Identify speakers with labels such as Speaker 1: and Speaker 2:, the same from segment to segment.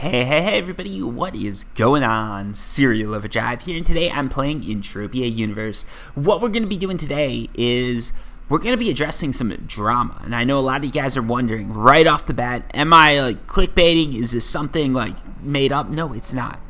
Speaker 1: Hey everybody, what is going on? Serial of a Jive here, and today I'm playing Entropia Universe. What we're going to be doing today is we're going to be addressing some drama, and I know a lot of you guys are wondering right off the bat, am I clickbaiting? Is this something made up? No, it's not.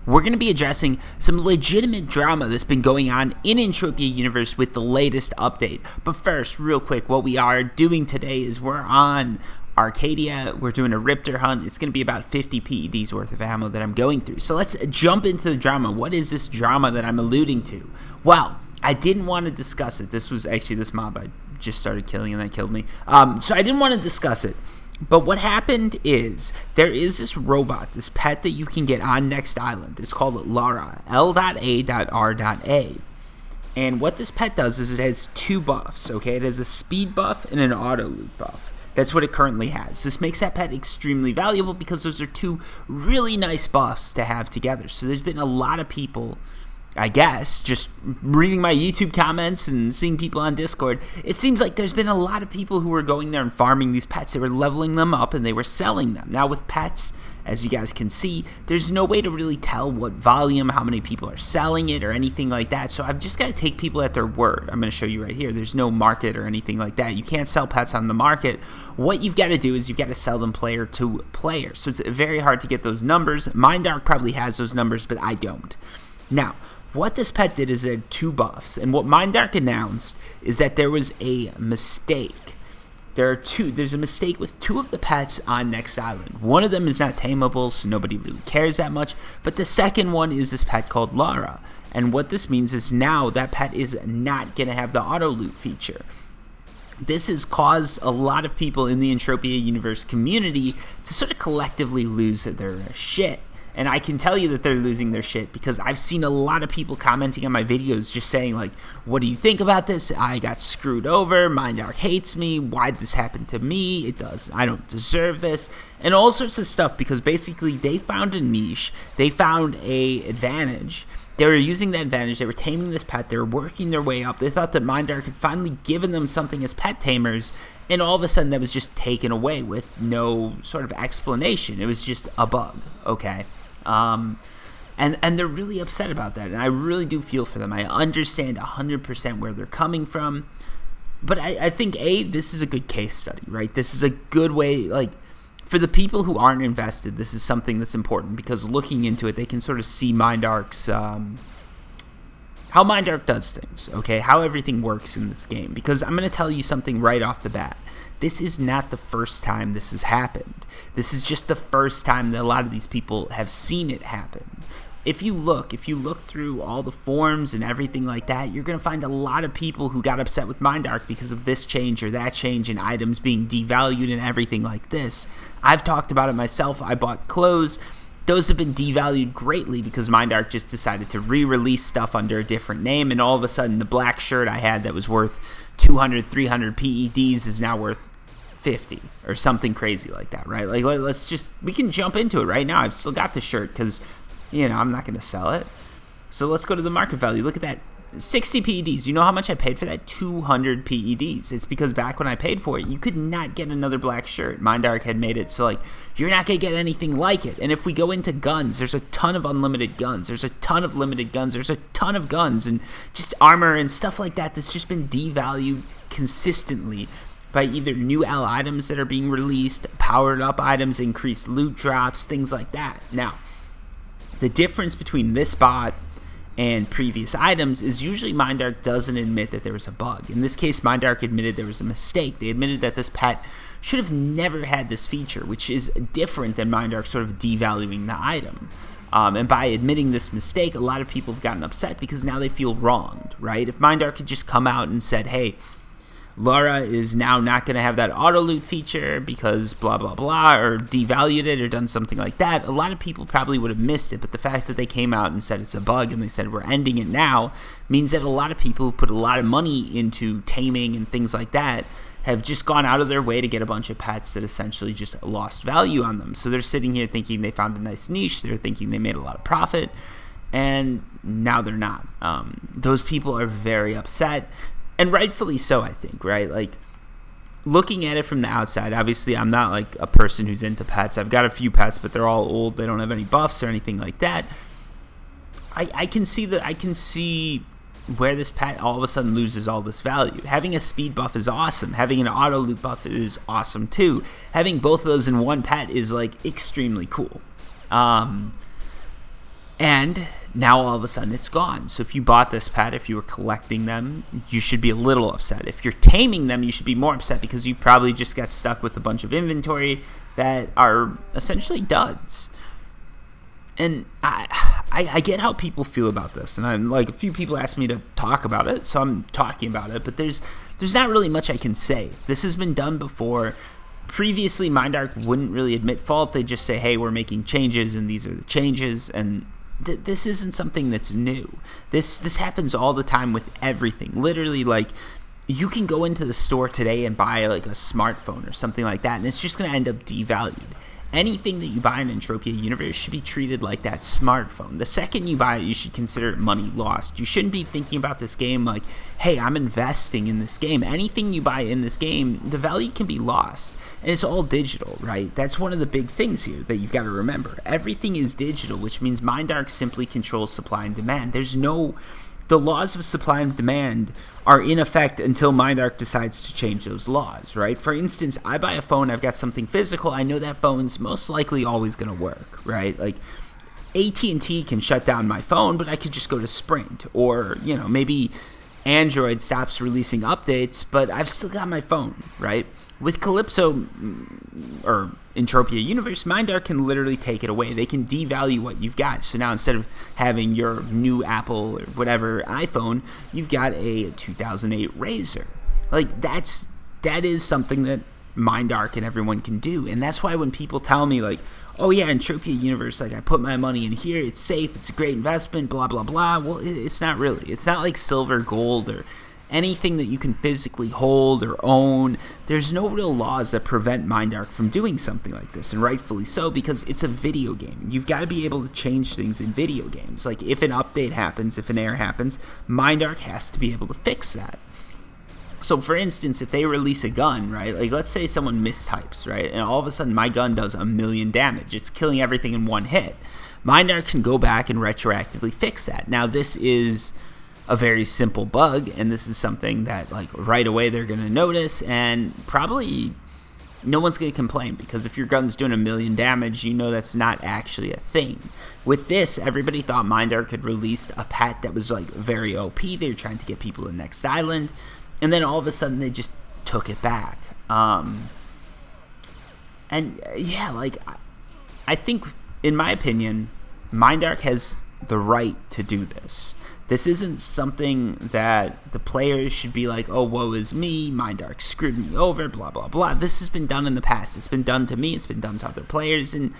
Speaker 1: We're going to be addressing some legitimate drama that's been going on in Entropia Universe with the latest update. But first, real quick, what we are doing today is we're on Arcadia. We're doing a Riptor hunt. It's going to be about 50 PEDs worth of ammo that I'm going through. So let's jump into the drama. What is this drama that I'm alluding to? Well, I didn't want to discuss it. This was actually this mob I just started killing and that killed me. So I didn't want to discuss it. But what happened is there is this robot, this pet that you can get on Next Island. It's called L.A.R.A, L.A.R.A. And what this pet does is it has two buffs, okay? It has a speed buff and an auto loot buff. That's what it currently has. This makes that pet extremely valuable because those are two really nice buffs to have together. So there's been a lot of people, I guess, just reading my YouTube comments and seeing people on Discord, it seems like there's been a lot of people who were going there and farming these pets. They were leveling them up and they were selling them. Now with pets, as you guys can see, there's no way to really tell what volume, how many people are selling it or anything like that. So I've just got to take people at their word. I'm going to show you right here. There's no market or anything like that. You can't sell pets on the market. What you've got to do is you've got to sell them player to player. So it's very hard to get those numbers. Mindark probably has those numbers, but I don't. Now, what this pet did is it had two buffs. And what Mindark announced is that there was a mistake. There's a mistake with two of the pets on Next Island. One of them is not tameable, so nobody really cares that much. But the second one is this pet called L.A.R.A. And what this means is now that pet is not going to have the auto loot feature. This has caused a lot of people in the Entropia Universe community to sort of collectively lose their shit. And I can tell you that they're losing their shit because I've seen a lot of people commenting on my videos just saying what do you think about this? I got screwed over. Mindark hates me. Why'd this happen to me? I don't deserve this. And all sorts of stuff because basically they found a niche. They found a advantage. They were using that advantage. They were taming this pet. They were working their way up. They thought that Mindark had finally given them something as pet tamers. And all of a sudden that was just taken away with no sort of explanation. It was just a bug, okay? And they're really upset about that, and I really do feel for them. I understand 100% where they're coming from, but I think, this is a good case study, right? This is a good way, for the people who aren't invested, this is something that's important, because looking into it, they can sort of see Mindark's, how Mindark does things, okay? How everything works in this game, because I'm going to tell you something right off the bat. This is not the first time this has happened. This is just the first time that a lot of these people have seen it happen. If you look through all the forums and everything like that, you're going to find a lot of people who got upset with Mindark because of this change or that change and items being devalued and everything like this. I've talked about it myself. I bought clothes. Those have been devalued greatly because Mindark just decided to re-release stuff under a different name, and all of a sudden the black shirt I had that was worth 200, 300 PEDs is now worth 50 or something crazy like that, right? We can jump into it right now. I've still got the shirt because, I'm not going to sell it. So let's go to the market value. Look at that. 60 PEDs. You know how much I paid for that? 200 PEDs. It's because back when I paid for it, you could not get another black shirt. Mindark had made it so, you're not going to get anything like it. And if we go into guns, there's a ton of unlimited guns. There's a ton of limited guns. There's a ton of guns and just armor and stuff like that that's just been devalued consistently by either new L items that are being released, powered up items, increased loot drops, things like that. Now, the difference between this bot and previous items is usually Mindark doesn't admit that there was a bug. In this case, Mindark admitted there was a mistake. They admitted that this pet should have never had this feature, which is different than Mindark sort of devaluing the item. And by admitting this mistake, a lot of people have gotten upset because now they feel wronged, right? If Mindark had just come out and said, hey, L.A.R.A is now not going to have that auto loot feature because blah, blah, blah, or devalued it or done something like that, a lot of people probably would have missed it. But the fact that they came out and said it's a bug and they said we're ending it now means that a lot of people who put a lot of money into taming and things like that have just gone out of their way to get a bunch of pets that essentially just lost value on them. So they're sitting here thinking they found a nice niche. They're thinking they made a lot of profit. And now they're not. Those people are very upset. And rightfully so, I think, right? looking at it from the outside, obviously I'm not like a person who's into pets. I've got a few pets, but they're all old. They don't have any buffs or anything like that. I can see where this pet all of a sudden loses all this value. Having a speed buff is awesome. Having an auto loot buff is awesome too. Having both of those in one pet is like extremely cool. And now all of a sudden it's gone. So if you bought this pet, if you were collecting them, you should be a little upset. If you're taming them, you should be more upset because you probably just got stuck with a bunch of inventory that are essentially duds. And I get how people feel about this, and I'm like, a few people asked me to talk about it, so I'm talking about it. But there's not really much I can say. This has been done before. Previously, Mindark wouldn't really admit fault. They just say, "Hey, we're making changes, and these are the changes." And this isn't something that's new. This happens all the time with everything. Literally, like, you can go into the store today and buy like a smartphone or something like that, and it's just going to end up devalued. Anything that you buy in Entropia Universe should be treated like that smartphone. The second you buy it, you should consider it money lost. You shouldn't be thinking about this game like, hey, I'm investing in this game. Anything you buy in this game, the value can be lost. And it's all digital, right? That's one of the big things here that you've got to remember. Everything is digital, which means Mindark simply controls supply and demand. The laws of supply and demand are in effect until Mindark decides to change those laws, right? For instance, I buy a phone, I've got something physical, I know that phone's most likely always going to work, right? Like, AT&T can shut down my phone, but I could just go to Sprint, or, maybe Android stops releasing updates, but I've still got my phone, right? With Calypso or Entropia Universe, Mindark can literally take it away. They can devalue what you've got. So now instead of having your new Apple or whatever iPhone, you've got a 2008 Razr. Like, that is something that Mindark and everyone can do. And that's why when people tell me, like, oh yeah, Entropia Universe, like, I put my money in here, it's safe, it's a great investment, blah, blah, blah. Well, it's not really. It's not like silver, gold, or anything that you can physically hold or own. There's no real laws that prevent Mindark from doing something like this, and rightfully so, because it's a video game. You've got to be able to change things in video games. Like, if an update happens, if an error happens, Mindark has to be able to fix that. So, for instance, if they release a gun, right, like, let's say someone mistypes, right, and all of a sudden my gun does 1,000,000 damage. It's killing everything in one hit. Mindark can go back and retroactively fix that. Now, this is a very simple bug, and this is something that, like, right away they're going to notice, and probably no one's going to complain, because if your gun's doing 1,000,000 damage, that's not actually a thing. With this, everybody thought Mindark had released a pet that was, like, very OP. They were trying to get people to the next island, and then all of a sudden they just took it back. And yeah, like, I think, in my opinion, Mindark has the right to do this. This isn't something that the players should be like, oh, woe is me, Mindark screwed me over, blah, blah, blah. This has been done in the past. It's been done to me. It's been done to other players, and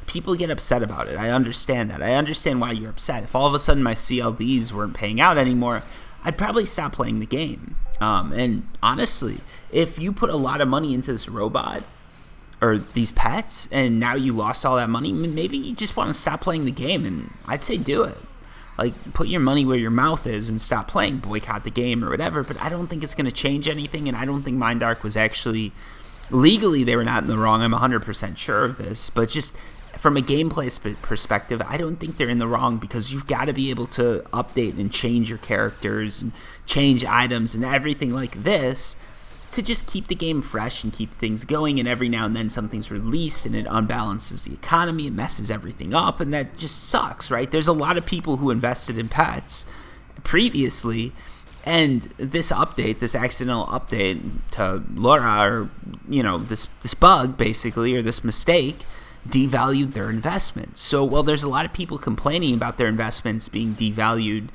Speaker 1: people get upset about it. I understand that. I understand why you're upset. If all of a sudden my CLDs weren't paying out anymore, I'd probably stop playing the game. And honestly, if you put a lot of money into this robot or these pets, and now you lost all that money, maybe you just want to stop playing the game, and I'd say do it. Like, put your money where your mouth is and stop playing, boycott the game or whatever, but I don't think it's going to change anything, and I don't think Mindark was actually, legally they were not in the wrong, I'm 100% sure of this, but just from a gameplay perspective, I don't think they're in the wrong, because you've got to be able to update and change your characters and change items and everything like this to just keep the game fresh and keep things going, and every now and then something's released and it unbalances the economy, it messes everything up, and that just sucks, right? There's a lot of people who invested in pets previously, and this update, this accidental update to L.A.R.A, or, this bug, basically, or this mistake, devalued their investment. So, while there's a lot of people complaining about their investments being devalued,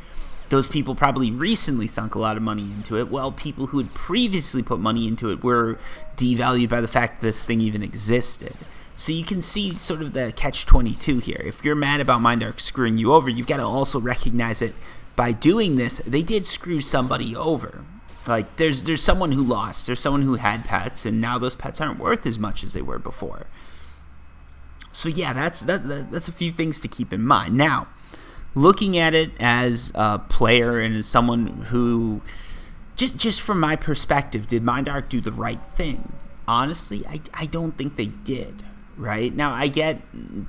Speaker 1: those people probably recently sunk a lot of money into it, while people who had previously put money into it were devalued by the fact that this thing even existed. So you can see sort of the catch-22 here. If you're mad about Mindark screwing you over, you've got to also recognize that by doing this, they did screw somebody over. Like, there's someone who lost, there's someone who had pets, and now those pets aren't worth as much as they were before. So yeah, that's a few things to keep in mind. Now, looking at it as a player and as someone who just from my perspective, did MindArc do the right thing? Honestly, I don't think they did. Right? Now, I get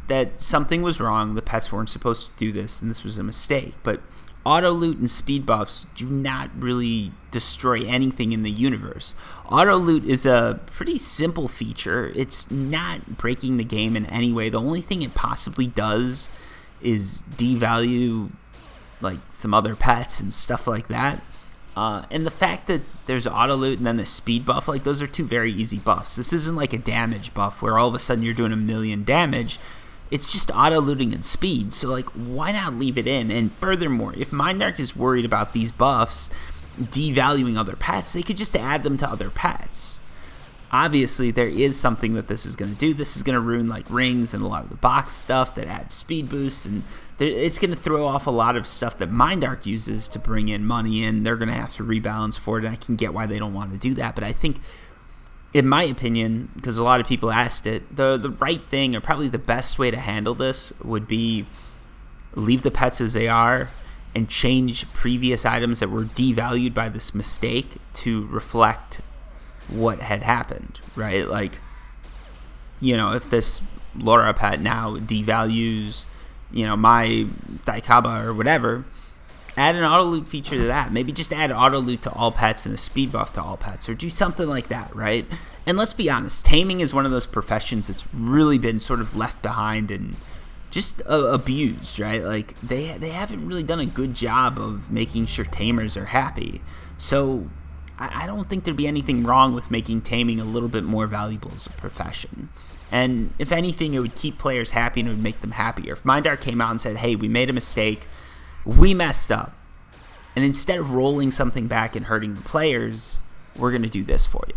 Speaker 1: that something was wrong. The pets weren't supposed to do this, and this was a mistake. But auto loot and speed buffs do not really destroy anything in the universe. Auto loot is a pretty simple feature. It's not breaking the game in any way. The only thing it possibly does is devalue like some other pets and stuff like that. And the fact that there's auto loot and then the speed buff, like those are two very easy buffs. This isn't like a damage buff where all of a sudden you're doing 1,000,000 damage. It's just auto looting and speed. So like, why not leave it in? And furthermore, if MindArc is worried about these buffs devaluing other pets, they could just add them to other pets. Obviously, there is something that this is going to do. This is going to ruin like rings and a lot of the box stuff that adds speed boosts, and it's going to throw off a lot of stuff that MindArc uses to bring in money, and they're going to have to rebalance for it. And I can get why they don't want to do that, but I think, in my opinion, because a lot of people asked it, the right thing, or probably the best way to handle this, would be leave the pets as they are and change previous items that were devalued by this mistake to reflect what had happened, right? Like, you know, if this L.A.R.A pet now devalues, you know, my Daikaba or whatever, add an auto loot feature to that. Maybe just add auto loot to all pets and a speed buff to all pets, or do something like that, right? And let's be honest, taming is one of those professions that's really been sort of left behind and just abused, right? Like, they haven't really done a good job of making sure tamers are happy. So I don't think there'd be anything wrong with making taming a little bit more valuable as a profession. And if anything, it would keep players happy and it would make them happier. If MindArc came out and said, hey, we made a mistake, we messed up, and instead of rolling something back and hurting the players, we're going to do this for you.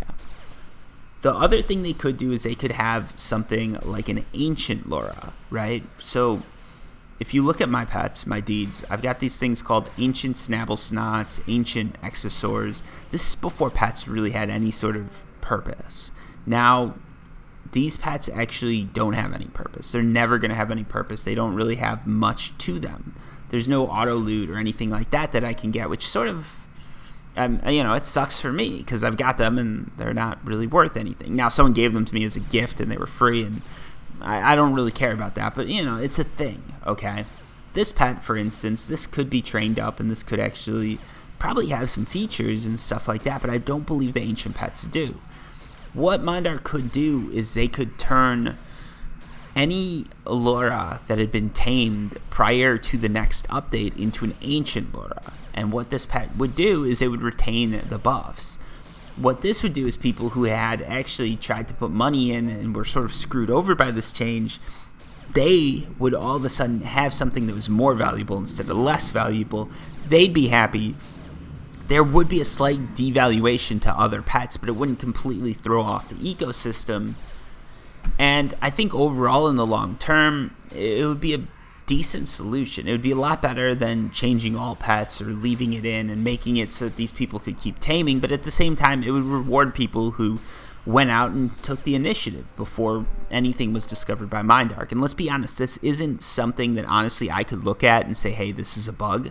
Speaker 1: The other thing they could do is they could have something like an ancient L.A.R.A, right? So if you look at my pets, my deeds, I've got these things called ancient Snabble Snots, ancient Exosaurs. This is before pets really had any sort of purpose. Now, these pets actually don't have any purpose. They're never going to have any purpose. They don't really have much to them. There's no auto loot or anything like that I can get, which sort of, you know, it sucks for me because I've got them and they're not really worth anything. Now, someone gave them to me as a gift and they were free, and I don't really care about that, but, you know, it's a thing, okay? This pet, for instance, this could be trained up, and this could actually probably have some features and stuff like that, but I don't believe the ancient pets do. What MindArc could do is they could turn any L.A.R.A that had been tamed prior to the next update into an ancient L.A.R.A. And what this pet would do is it would retain the buffs. What this would do is people who had actually tried to put money in and were sort of screwed over by this change, they would all of a sudden have something that was more valuable instead of less valuable. They'd be happy. There would be a slight devaluation to other pets, but it wouldn't completely throw off the ecosystem. And I think overall in the long term, it would be a decent solution. It would be a lot better than changing all pets or leaving it in and making it so that these people could keep taming, but at the same time, it would reward people who went out and took the initiative before anything was discovered by MindArc. And let's be honest, this isn't something that honestly I could look at and say, hey, this is a bug.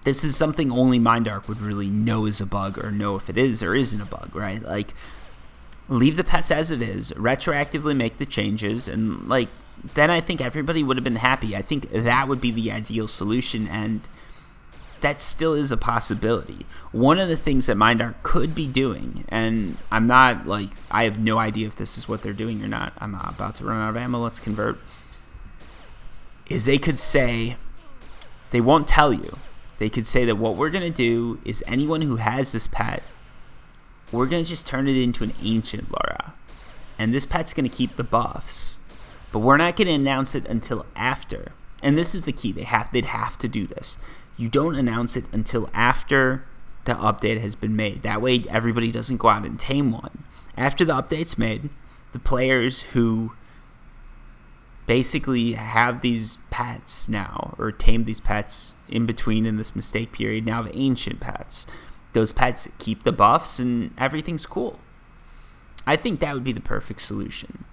Speaker 1: This is something only MindArc would really know is a bug, or know if it is or isn't a bug, right? Like, leave the pets as it is, retroactively make the changes, and like, then I think everybody would have been happy. I think that would be the ideal solution, and that still is a possibility. One of the things that MindArc could be doing, and I'm not like, I have no idea if this is what they're doing or not. I'm about to run out of ammo. Let's convert. Is they could say, they won't tell you. They could say that what we're going to do is anyone who has this pet, we're going to just turn it into an ancient L.A.R.A. And this pet's going to keep the buffs. But we're not going to announce it until after. And this is the key. They'd have to do this. You don't announce it until after the update has been made. That way everybody doesn't go out and tame one. After the update's made, the players who basically have these pets now, or tame these pets in between in this mistake period, now have ancient pets. Those pets keep the buffs and everything's cool. I think that would be the perfect solution.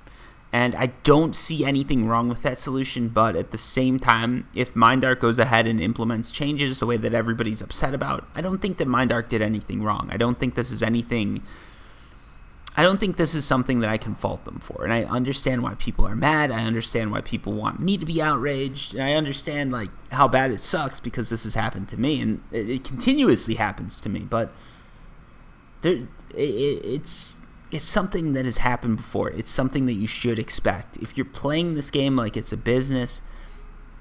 Speaker 1: And I don't see anything wrong with that solution, but at the same time, if MindArc goes ahead and implements changes the way that everybody's upset about, I don't think that MindArc did anything wrong. I don't think this is something that I can fault them for. And I understand why people are mad. I understand why people want me to be outraged. And I understand like how bad it sucks because this has happened to me, and it continuously happens to me. But it's something that has happened before. It's something that you should expect. If you're playing this game like it's a business,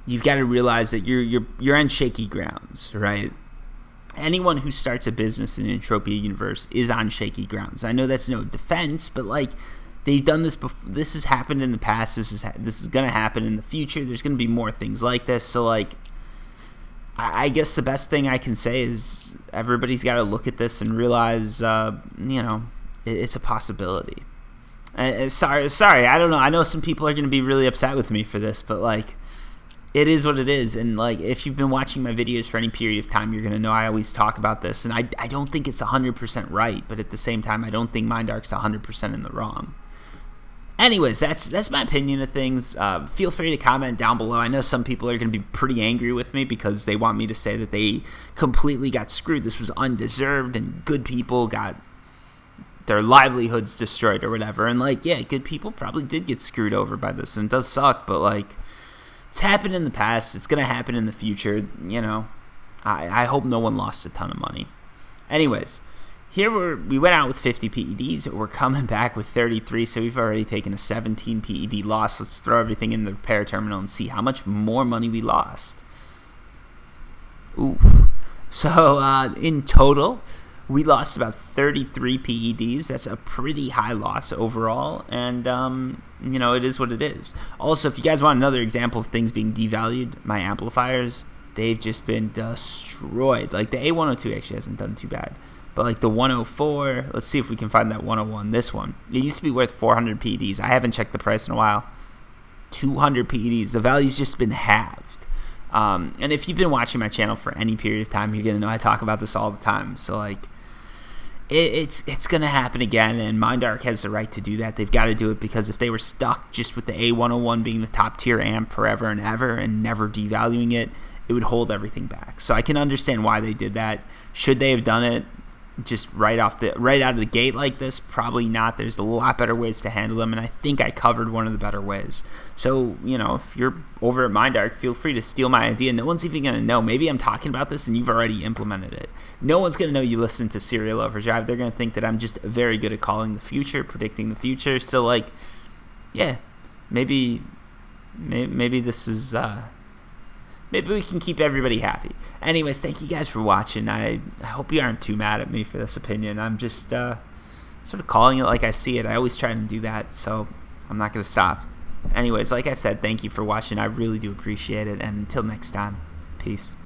Speaker 1: you've got to realize that you're on shaky grounds, right? Anyone who starts a business in Entropia universe is on shaky grounds. I know that's no defense, but like they've done this before. This has happened in the past. This is going to happen in the future. There's going to be more things like this. So like, I guess the best thing I can say is everybody's got to look at this and realize, it's a possibility. Sorry. I don't know. I know some people are going to be really upset with me for this, but like, it is what it is. And like, if you've been watching my videos for any period of time, you're going to know I always talk about this. And I don't think it's 100% right, but at the same time, I don't think MindArc's 100% in the wrong. Anyways, that's my opinion of things. Feel free to comment down below. I know some people are going to be pretty angry with me because they want me to say that they completely got screwed. This was undeserved and good people got their livelihoods destroyed or whatever. And like, yeah, good people probably did get screwed over by this, and it does suck, but like, it's happened in the past. It's going to happen in the future. I hope no one lost a ton of money. Anyways, here we went out with 50 PEDs. We're coming back with 33, so we've already taken a 17 PED loss. Let's throw everything in the repair terminal and see how much more money we lost. Ooh. So in total, we lost about 33 PEDs. That's a pretty high loss overall, and it is what it is. Also, if you guys want another example of things being devalued, my amplifiers, they've just been destroyed. Like the A102 actually hasn't done too bad, but like the 104, let's see if we can find that 101. This one, it used to be worth 400 PEDs. I haven't checked the price in a while. 200 PEDs. The value's just been halved. And if you've been watching my channel for any period of time, you're gonna know I talk about this all the time. So like, it's gonna happen again, and MindArc has the right to do that. They've got to do it, because if they were stuck just with the A101 being the top tier amp forever and ever and never devaluing it, it would hold everything back. So I can understand why they did that. Should they have done it just right out of the gate like this? Probably not. There's a lot better ways to handle them, and I think I covered one of the better ways. So, if you're over at MindArc, feel free to steal my idea. No one's even going to know. Maybe I'm talking about this and you've already implemented it. No one's going to know you listen to Serial Overdrive. They're going to think that I'm just very good at calling the future, predicting the future. So, like, yeah, maybe this is... maybe we can keep everybody happy. Anyways, thank you guys for watching. I hope you aren't too mad at me for this opinion. I'm just sort of calling it like I see it. I always try to do that, so I'm not going to stop. Anyways, like I said, thank you for watching. I really do appreciate it. And until next time, peace.